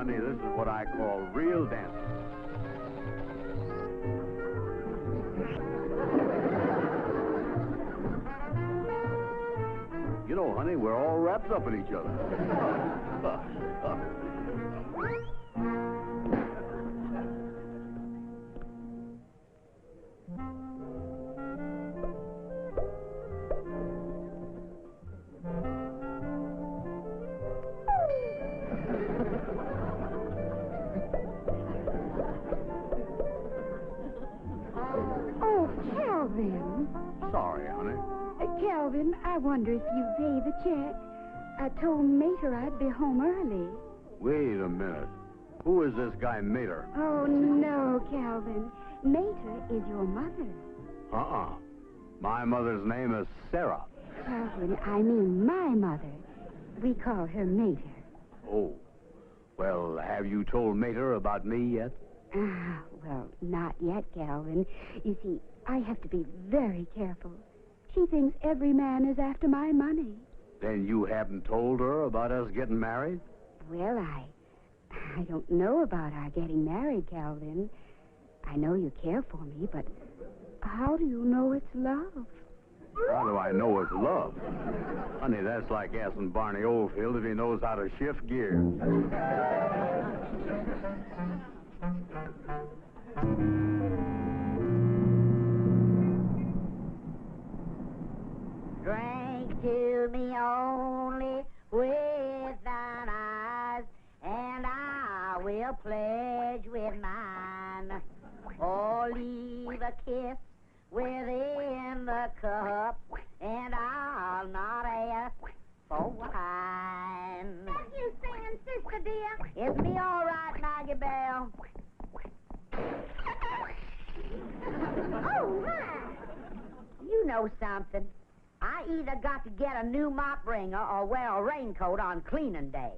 honey, this is what I call real dancing. You know, honey, we're all wrapped up in each other. Oh, Calvin. Sorry, honey. Calvin, I wonder if you pay the check. I told Mater I'd be home early. Wait a minute. Who is this guy, Mater? Oh, no, Calvin. Mater is your mother. Uh-uh. My mother's name is Sarah. Calvin, I mean my mother. We call her Mater. Oh. Well, have you told Mater about me yet? Well, not yet, Calvin. You see, I have to be very careful. She thinks every man is after my money. Then you haven't told her about us getting married? Well, I don't know about our getting married, Calvin. I know you care for me, but how do you know it's love? How do I know it's love? Honey, that's like asking Barney Oldfield if he knows how to shift gears. Drink to me only with thine eyes, and I will pledge with mine. Or leave a kiss within the cup, and I'll not ask for wine. What you singing, sister dear? It's me all right, Maggie Bell. Oh, my. You know something. I either got to get a new mop wringer or wear a raincoat on cleaning day.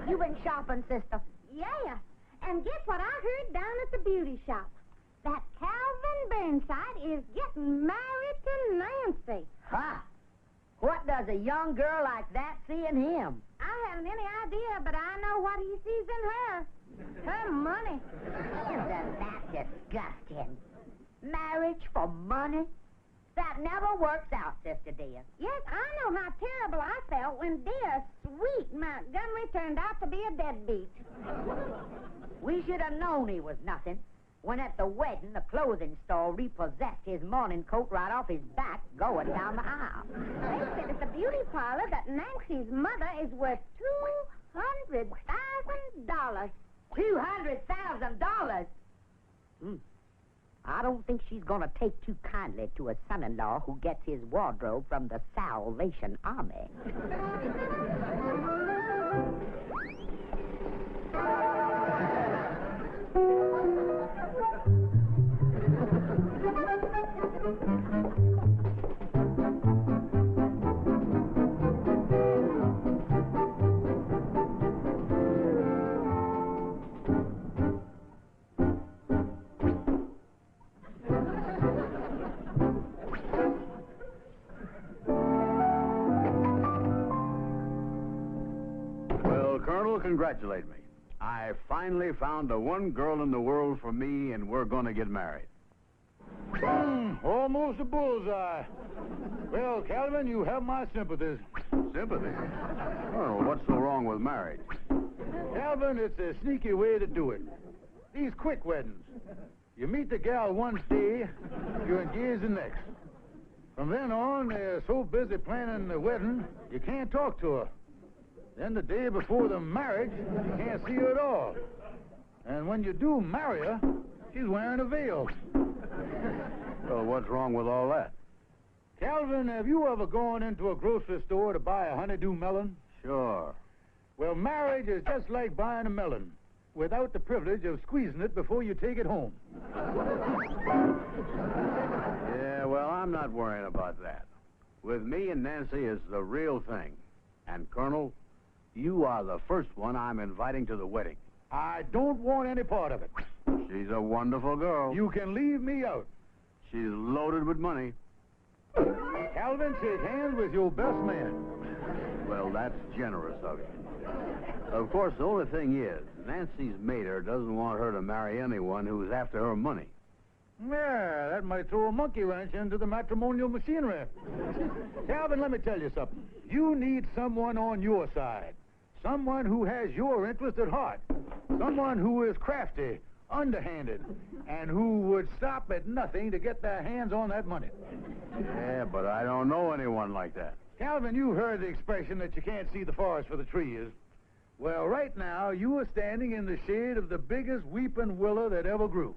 You been shopping, sister? Yeah. And guess what I heard down at the beauty shop? That Calvin Burnside is getting married to Nancy. Ha! What does a young girl like that see in him? I haven't any idea, but I know what he sees in her. Her money. Isn't that disgusting? Marriage for money? That never works out, sister dear. Yes, I know how terrible I felt when dear, sweet Montgomery turned out to be a deadbeat. We should have known he was nothing. When at the wedding, the clothing store repossessed his morning coat right off his back going down the aisle. They said at the beauty parlor that Nancy's mother is worth $200,000. $200,000? I don't think she's going to take too kindly to a son-in-law who gets his wardrobe from the Salvation Army. Colonel, congratulate me. I finally found the one girl in the world for me, and we're going to get married. Almost a bullseye. Well, Calvin, you have my sympathies. Sympathy? Colonel, what's so wrong with marriage? Calvin, it's a sneaky way to do it. These quick weddings. You meet the gal one day, you're engaged the next. From then on, they're so busy planning the wedding, you can't talk to her. Then the day before the marriage, you can't see her at all. And when you do marry her, she's wearing a veil. Well, what's wrong with all that? Calvin, have you ever gone into a grocery store to buy a honeydew melon? Sure. Well, marriage is just like buying a melon, without the privilege of squeezing it before you take it home. Yeah, well, I'm not worrying about that. With me and Nancy, it's the real thing. And, Colonel, you are the first one I'm inviting to the wedding. I don't want any part of it. She's a wonderful girl. You can leave me out. She's loaded with money. Calvin, shake hands with your best man. Well, that's generous of you. Of course, the only thing is, Nancy's mater doesn't want her to marry anyone who's after her money. Yeah, that might throw a monkey wrench into the matrimonial machinery. Calvin, let me tell you something. You need someone on your side. Someone who has your interest at heart. Someone who is crafty, underhanded, and who would stop at nothing to get their hands on that money. Yeah, but I don't know anyone like that. Calvin, you heard the expression that you can't see the forest for the trees. Well, right now, you are standing in the shade of the biggest weeping willow that ever grew.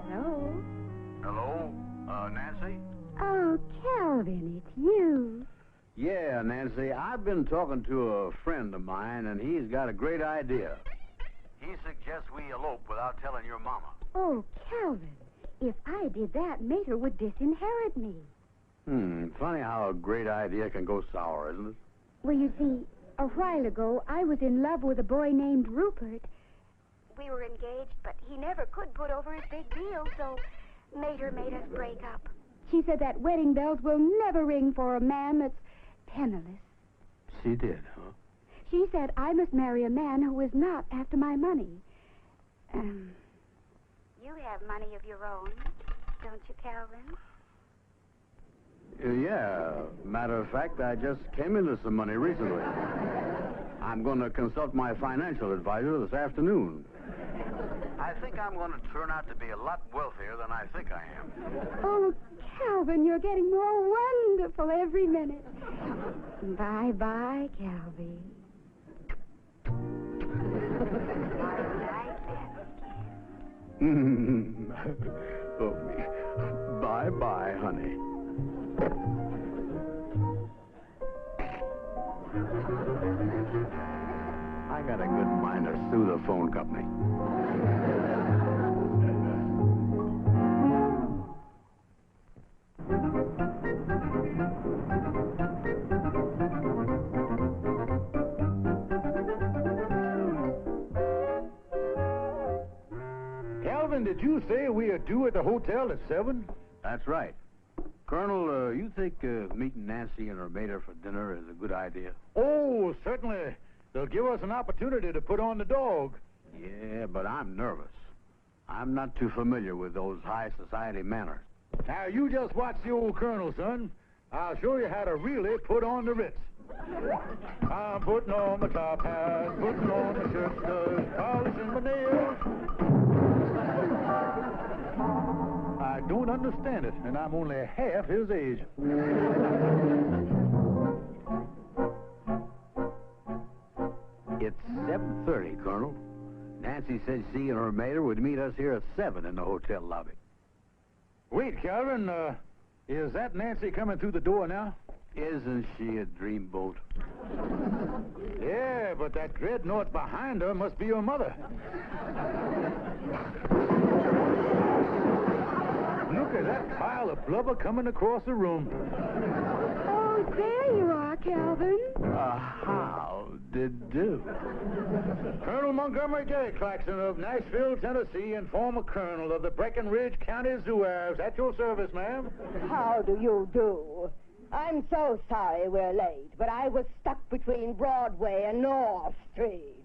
Hello? Hello? Nancy? Oh, Calvin, it's you. Yeah, Nancy, I've been talking to a friend of mine, and he's got a great idea. He suggests we elope without telling your mama. Oh, Calvin, if I did that, Mater would disinherit me. Funny how a great idea can go sour, isn't it? Well, you see, a while ago, I was in love with a boy named Rupert. We were engaged, but he never could put over his big deal, so Mater made us break up. She said that wedding bells will never ring for a man that's penniless. She did, huh? She said I must marry a man who is not after my money. You have money of your own, don't you, Calvin? Yeah. Matter of fact, I just came into some money recently. I'm going to consult my financial advisor this afternoon. I think I'm going to turn out to be a lot wealthier than I think I am. Oh, Calvin, you're getting more wonderful every minute. Bye-bye, Calvin. Oh, bye-bye, honey. I got a good mind to sue the phone company. Calvin, did you say we are due at the hotel at 7? That's right. Colonel, you think meeting Nancy and her mater for dinner is a good idea? Oh, certainly. They'll give us an opportunity to put on the dog. Yeah, but I'm nervous. I'm not too familiar with those high society manners. Now, you just watch the old colonel, son. I'll show you how to really put on the Ritz. I'm putting on my top hat, putting on my shirt studs, polishing my nails. I don't understand it, and I'm only half his age. It's 7:30, Colonel. Nancy said she and her mater would meet us here at 7 in the hotel lobby. Wait, Calvin, is that Nancy coming through the door now? Isn't she a dreamboat? Yeah, but that dreadnought behind her must be her mother. Look at that pile of blubber coming across the room. Oh, there you are, Calvin. How did do? Colonel Montgomery J. Claxton of Nashville, Tennessee, and former colonel of the Breckinridge County Zouaves. At your service, ma'am. How do you do? I'm so sorry we're late, but I was stuck between Broadway and North Street.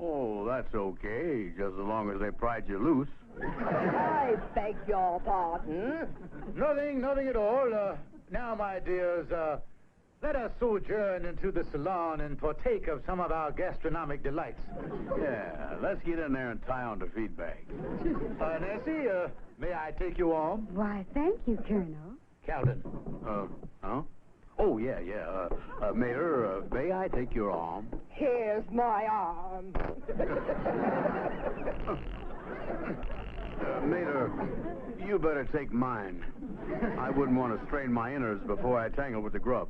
Oh, that's okay, just as long as they pried you loose. I beg your pardon. Nothing at all. Now, my dears, let us sojourn into the salon and partake of some of our gastronomic delights. Yeah, let's get in there and tie on the feed bag. Nancy, may I take your arm? Why, thank you, Colonel. Calvin. Huh? Oh, yeah. Mater, may I take your arm? Here's my arm. Mater, you better take mine. I wouldn't want to strain my innards before I tangle with the grub.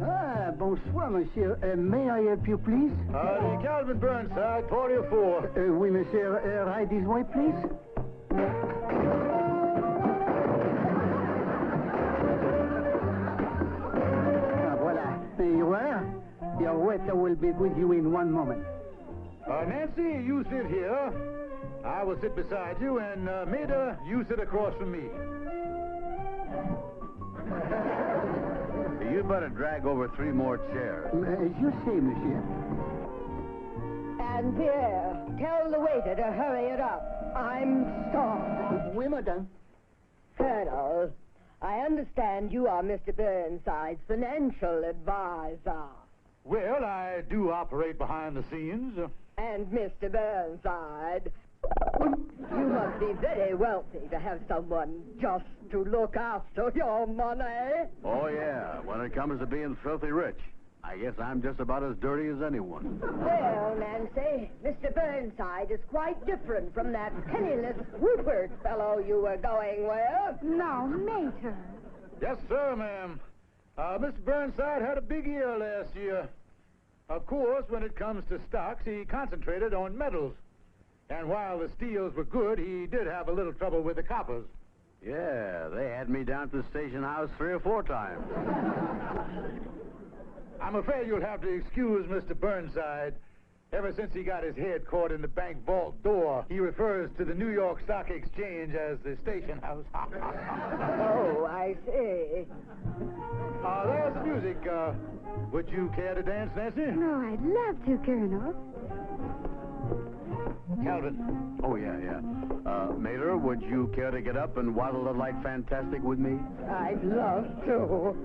Ah, bonsoir, monsieur. May I help you, please? The Calvin Burnside, 44. Oui, monsieur. Right this way, please. Voilà. You are? Your waiter will be with you in one moment. Nancy, you sit here. I will sit beside you, and Maida, you sit across from me. You better drag over 3 more chairs. As you say, monsieur. And Pierre, tell the waiter to hurry it up. I'm starved. Oui, madame. Colonel, I understand you are Mr. Burnside's financial advisor. Well, I do operate behind the scenes. And Mr. Burnside, you must be very wealthy to have someone just to look after your money. Oh, yeah. When it comes to being filthy rich, I guess I'm just about as dirty as anyone. Well, Nancy, Mr. Burnside is quite different from that penniless Rupert fellow you were going with. No, Mater. Yes, sir, ma'am. Mr. Burnside had a big year last year. Of course, when it comes to stocks, he concentrated on metals. And while the steels were good, he did have a little trouble with the coppers. Yeah, they had me down to the station house 3 or 4 times. I'm afraid you'll have to excuse Mr. Burnside. Ever since he got his head caught in the bank vault door, he refers to the New York Stock Exchange as the station house. Oh, I see. There's the music. Would you care to dance, Nancy? Oh, I'd love to, Colonel. Calvin. Oh, yeah. Mater, would you care to get up and waddle the light fantastic with me? I'd love to.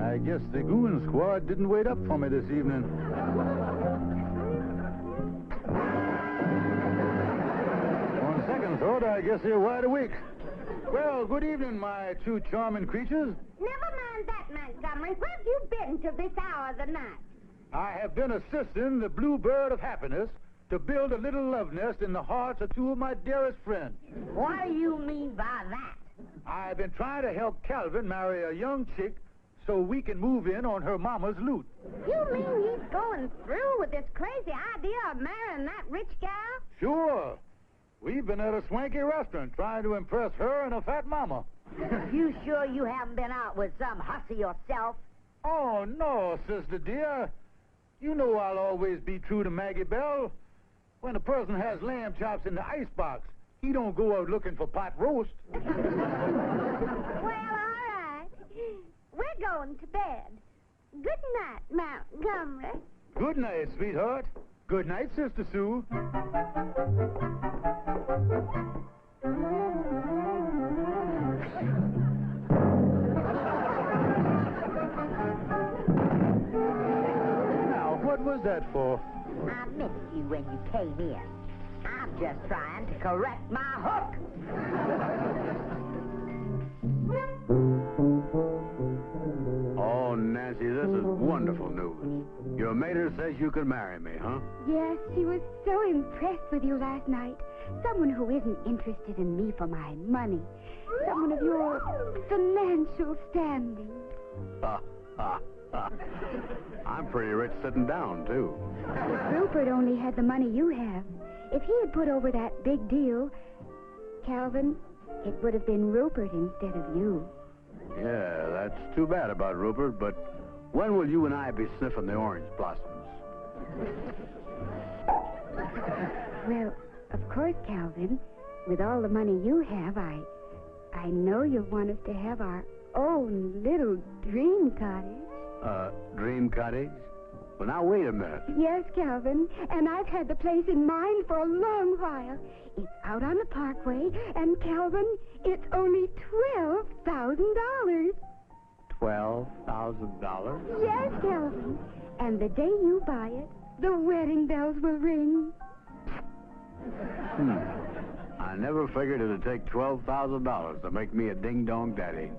I guess the goon squad didn't wait up for me this evening. On second thought, I guess they're wide awake. Well, good evening, my 2 charming creatures. Never mind that, Montgomery. Where have you been to this hour of the night? I have been assisting the Bluebird of Happiness to build a little love nest in the hearts of 2 of my dearest friends. What do you mean by that? I've been trying to help Calvin marry a young chick so we can move in on her mama's loot. You mean he's going through with this crazy idea of marrying that rich gal? Sure. We've been at a swanky restaurant trying to impress her and her fat mama. You sure you haven't been out with some hussy yourself? Oh, no, sister dear. You know I'll always be true to Maggie Bell. When a person has lamb chops in the icebox, he don't go out looking for pot roast. Well, all right. We're going to bed. Good night, Montgomery. Good night, sweetheart. Good night, Sister Sue. Now, what was that for? I missed you when you came in. I'm just trying to correct my hook. Oh, Nancy, this is wonderful news. Your mater says you can marry me, huh? Yes, she was so impressed with you last night. Someone who isn't interested in me for my money. Someone of your financial standing. I'm pretty rich sitting down, too. Rupert only had the money you have. If he had put over that big deal, Calvin, it would have been Rupert instead of you. Yeah, that's too bad about Rupert, but when will you and I be sniffing the orange blossoms? Well, of course, Calvin, with all the money you have, I know you'll want us to have our own little dream cottage. Dream cottage? Well, now, wait a minute. Yes, Calvin, and I've had the place in mind for a long while. It's out on the parkway, and Calvin, it's only $12,000. $12,000? Yes, Calvin. And the day you buy it, the wedding bells will ring. I never figured it'd take $12,000 to make me a ding-dong daddy.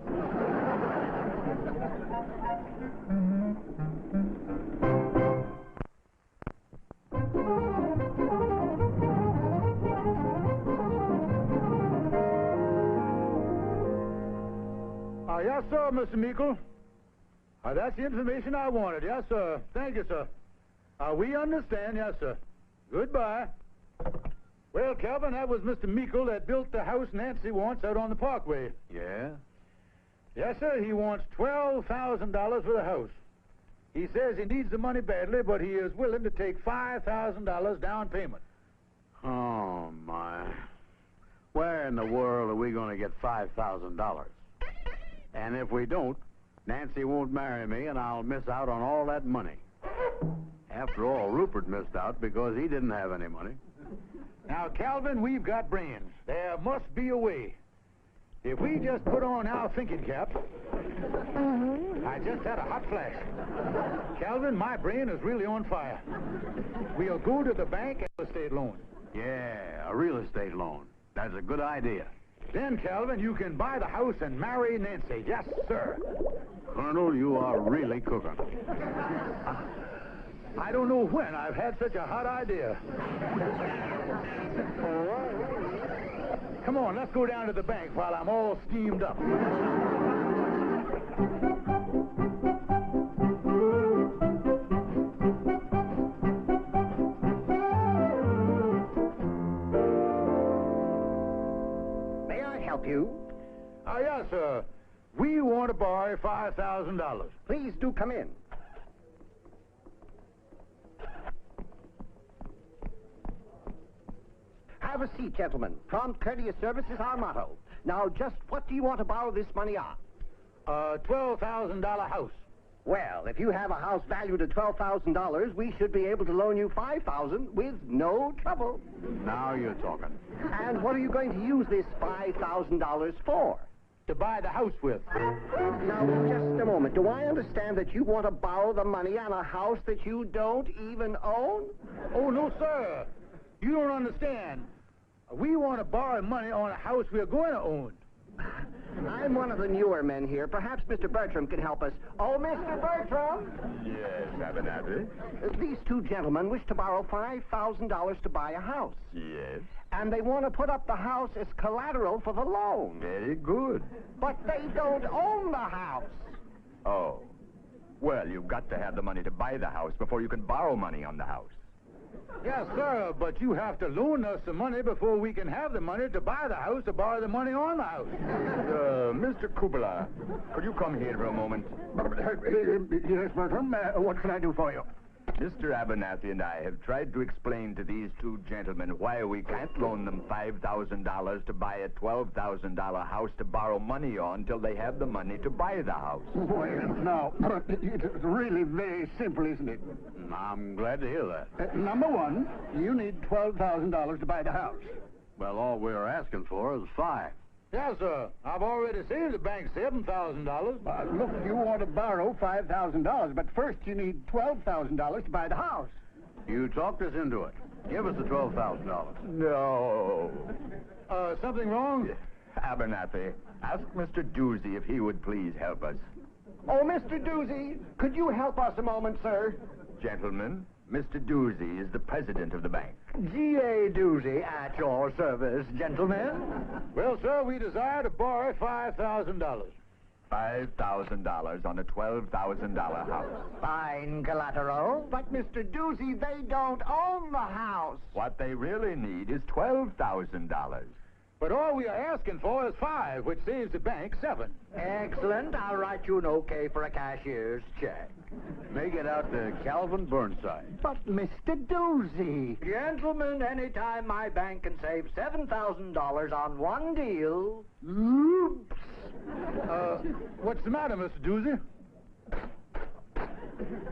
Yes, sir, Mr. Meikle. That's the information I wanted. Yes, sir. Thank you, sir. We understand. Yes, sir. Goodbye. Well, Calvin, that was Mr. Meikle that built the house Nancy wants out on the Parkway. Yeah? Yes, sir. He wants $12,000 for the house. He says he needs the money badly, but he is willing to take $5,000 down payment. Oh, my. Where in the world are we going to get $5,000? And if we don't, Nancy won't marry me, and I'll miss out on all that money. After all, Rupert missed out because he didn't have any money. Now, Calvin, we've got brains. There must be a way. If we just put on our thinking caps... I just had a hot flash. Calvin, my brain is really on fire. We'll go to the bank and real estate loan. Yeah, a real estate loan. That's a good idea. Then, Calvin, you can buy the house and marry Nancy. Yes, sir. Colonel, you are really cooking. I don't know when I've had such a hot idea. Come on, let's go down to the bank while I'm all steamed up. You? Yes, sir. We want to borrow $5,000. Please do come in. Have a seat, gentlemen. Prompt, courteous service is our motto. Now, just what do you want to borrow this money on? A $12,000 house. Well, if you have a house valued at $12,000, we should be able to loan you $5,000 with no trouble. Now you're talking. And what are you going to use this $5,000 for? To buy the house with. Now, just a moment. Do I understand that you want to borrow the money on a house that you don't even own? Oh, no, sir. You don't understand. We want to borrow money on a house we're going to own. I'm one of the newer men here. Perhaps Mr. Bertram can help us. Oh, Mr. Bertram! Yes, Abernathy. These two gentlemen wish to borrow $5,000 to buy a house. Yes. And they want to put up the house as collateral for the loan. Very good. But they don't own the house. Oh. Well, you've got to have the money to buy the house before you can borrow money on the house. Yes, sir, but you have to loan us the money before we can have the money to buy the house to borrow the money on the house. Mr. Kubala, could you come here for a moment? Yes, Bertram. What can I do for you? Mr. Abernathy and I have tried to explain to these two gentlemen why we can't loan them $5,000 to buy a $12,000 house to borrow money on till they have the money to buy the house. Well, now, it's really very simple, isn't it? I'm glad to hear that. Number one, you need $12,000 to buy the house. Well, all we're asking for is $5,000. Yes, sir. I've already saved the bank $7,000. Look, you want to borrow $5,000, but first you need $12,000 to buy the house. You talked us into it. Give us the $12,000. No. Something wrong? Abernathy, ask Mr. Doozy if he would please help us. Oh, Mr. Doozy, could you help us a moment, sir? Gentlemen, Mr. Doozy is the president of the bank. G.A. Doozy at your service, gentlemen. Well, sir, we desire to borrow $5,000. $5,000 on a $12,000 house. Fine collateral. But, Mr. Doozy, they don't own the house. What they really need is $12,000. But all we are asking for is $5,000, which saves the bank $7,000. Excellent. I'll write you an okay for a cashier's check. Make it out to Calvin Burnside. But, Mr. Doozy... Gentlemen, anytime my bank can save $7,000 on one deal... Oops! What's the matter, Mr. Doozy?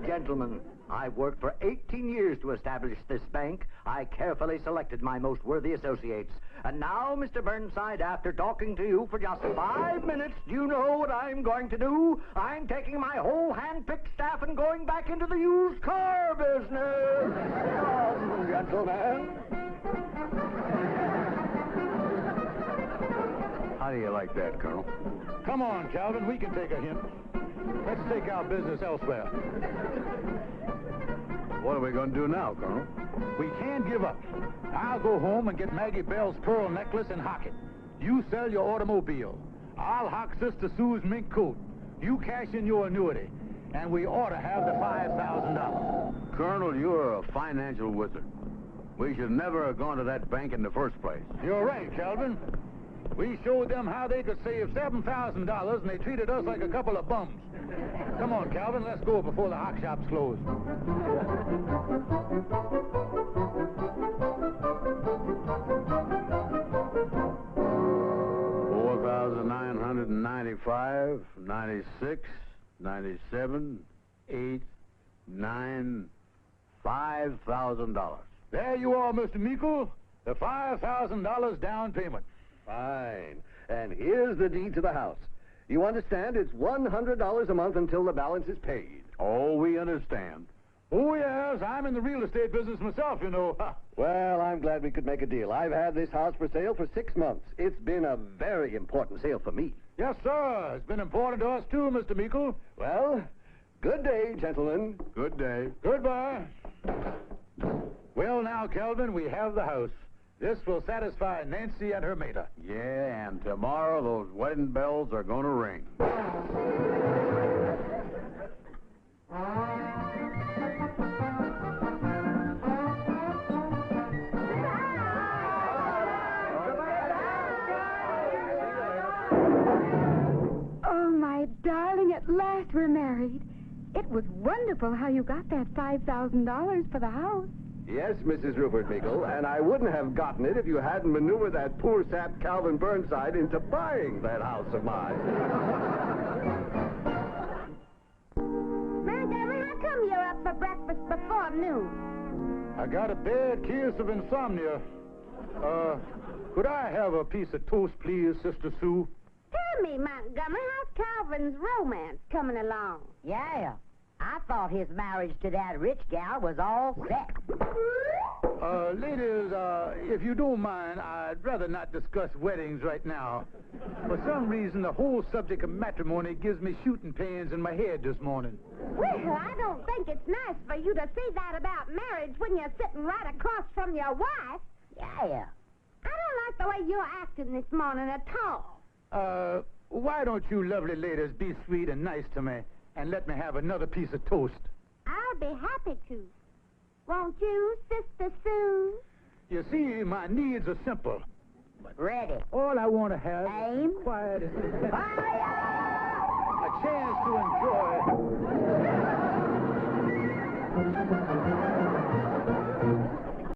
Gentlemen, I've worked for 18 years to establish this bank. I carefully selected my most worthy associates. And now, Mr. Burnside, after talking to you for just 5 minutes, do you know what I'm going to do? I'm taking my whole hand-picked staff and going back into the used car business. Come, gentlemen. How do you like that, Colonel? Come on, Calvin, we can take a hint. Let's take our business elsewhere. What are we going to do now, Colonel? We can't give up. I'll go home and get Maggie Bell's pearl necklace and hock it. You sell your automobile. I'll hock Sister Sue's mink coat. You cash in your annuity. And we ought to have the $5,000. Colonel, you're a financial wizard. We should never have gone to that bank in the first place. You're right, Calvin. We showed them how they could save $7,000, and they treated us like a couple of bums. Come on, Calvin, let's go before the hock shop's closed. $4,995, 96, 97, 8, 9, $5,000. There you are, Mr. Meikle. The $5,000 down payment. Fine. And here's the deed to the house. You understand it's $100 a month until the balance is paid. Oh, we understand. Oh, yes, I'm in the real estate business myself, you know. Well, I'm glad we could make a deal. I've had this house for sale for 6 months. It's been a very important sale for me. Yes, sir. It's been important to us, too, Mr. Meikle. Well, good day, gentlemen. Good day. Goodbye. Well, now, Calvin, we have the house. This will satisfy Nancy and her mater. Yeah, and tomorrow those wedding bells are going to ring. Oh, my darling, at last we're married. It was wonderful how you got that $5,000 for the house. Yes, Mrs. Rupert Meikle, and I wouldn't have gotten it if you hadn't maneuvered that poor sap Calvin Burnside into buying that house of mine. Montgomery, how come you're up for breakfast before noon? I got a bad case of insomnia. Could I have a piece of toast, please, Sister Sue? Tell me, Montgomery, how's Calvin's romance coming along? Yeah. I thought his marriage to that rich gal was all set. Ladies, if you don't mind, I'd rather not discuss weddings right now. For some reason, the whole subject of matrimony gives me shooting pains in my head this morning. Well, I don't think it's nice for you to say that about marriage when you're sitting right across from your wife. Yeah. I don't like the way you're acting this morning at all. Why don't you lovely ladies be sweet and nice to me and let me have another piece of toast? I'll be happy to. Won't you, Sister Sue? You see, my needs are simple. Ready. All I want to have Aim. is quiet. Fire! A chance to enjoy